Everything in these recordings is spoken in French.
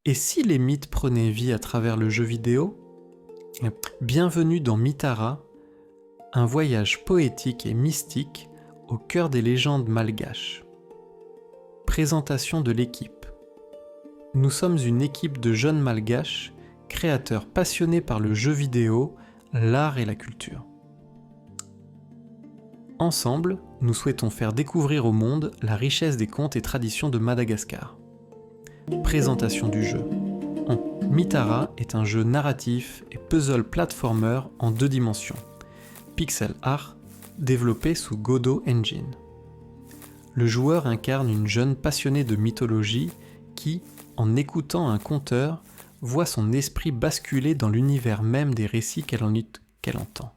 Et si les mythes prenaient vie à travers le jeu vidéo ? Bienvenue dans Mythara, un voyage poétique et mystique au cœur des légendes malgaches. Présentation de l'équipe. Nous sommes une équipe de jeunes malgaches, créateurs passionnés par le jeu vidéo, l'art et la culture. Ensemble, nous souhaitons faire découvrir au monde la richesse des contes et traditions de Madagascar. Présentation du jeu. Mythara est un jeu narratif et puzzle platformer en 2 dimensions, pixel art, développé sous Godot Engine. Le joueur incarne une jeune passionnée de mythologie qui, en écoutant un conteur, voit son esprit basculer dans l'univers même des récits qu'elle entend.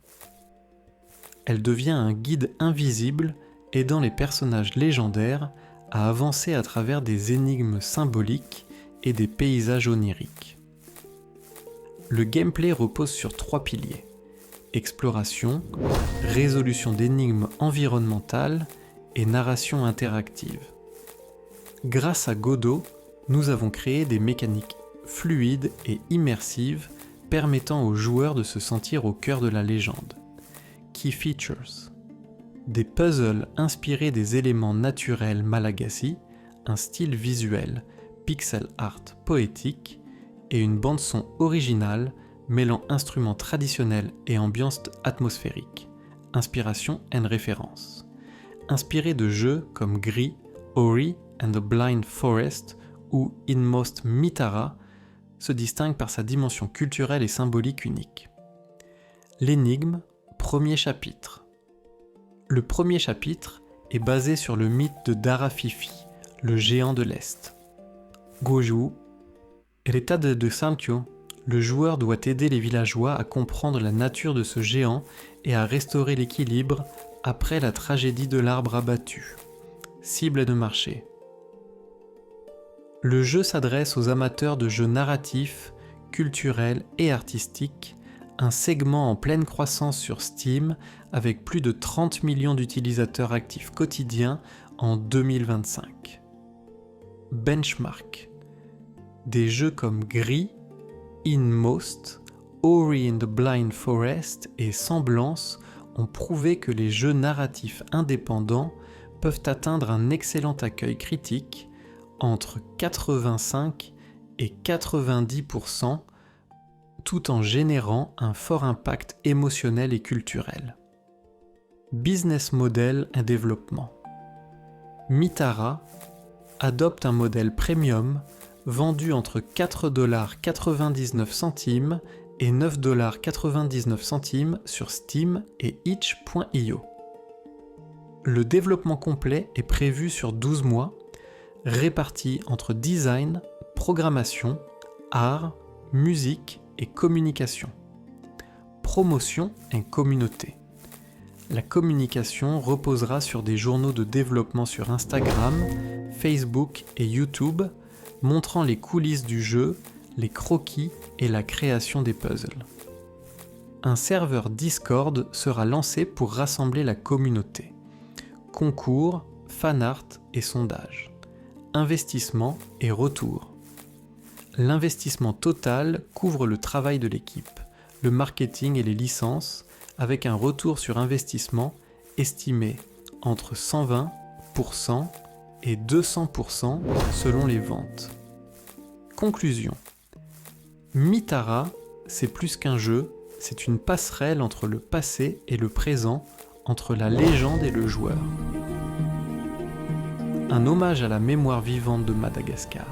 Elle devient un guide invisible aidant les personnages légendaires à avancer à travers des énigmes symboliques et des paysages oniriques. Le gameplay repose sur 3 piliers: exploration, résolution d'énigmes environnementales et narration interactive. Grâce à Godot, nous avons créé des mécaniques fluides et immersives permettant aux joueurs de se sentir au cœur de la légende. Key features: des puzzles inspirés des éléments naturels malagasy, un style visuel pixel art poétique et une bande-son originale mêlant instruments traditionnels et ambiance atmosphérique, inspiration and référence. Inspiré de jeux comme Gris, Ori and the Blind Forest ou Inmost Mythara, se distingue par sa dimension culturelle et symbolique unique. L'énigme, premier chapitre. Le premier chapitre est basé sur le mythe de Darafifi, le géant de l'Est. Goju, Retade de Samtio, le joueur doit aider les villageois à comprendre la nature de ce géant et à restaurer l'équilibre après la tragédie de l'arbre abattu. Cible de marché. Le jeu s'adresse aux amateurs de jeux narratifs, culturels et artistiques, un segment en pleine croissance sur Steam avec plus de 30 millions d'utilisateurs actifs quotidiens en 2025. Benchmark. Des jeux comme Gris, Inmost, Ori and the Blind Forest et Semblance ont prouvé que les jeux narratifs indépendants peuvent atteindre un excellent accueil critique, entre 85 et 90%, tout en générant un fort impact émotionnel et culturel. Business model et développement. Mythara adopte un modèle premium vendu entre 4,99$ et 9,99$ sur Steam et itch.io. Le développement complet est prévu sur 12 mois, répartis entre design, programmation, art, musique et communication. Promotion et communauté. La communication reposera sur des journaux de développement sur Instagram, Facebook et YouTube, montrant les coulisses du jeu, les croquis et la création des puzzles. Un serveur Discord sera lancé pour rassembler la communauté. Concours, fanart et sondages. Investissement et retour. L'investissement total couvre le travail de l'équipe, le marketing et les licences, avec un retour sur investissement estimé entre 120% et 200% selon les ventes. Conclusion. Mythara, c'est plus qu'un jeu, c'est une passerelle entre le passé et le présent, entre la légende et le joueur. Un hommage à la mémoire vivante de Madagascar.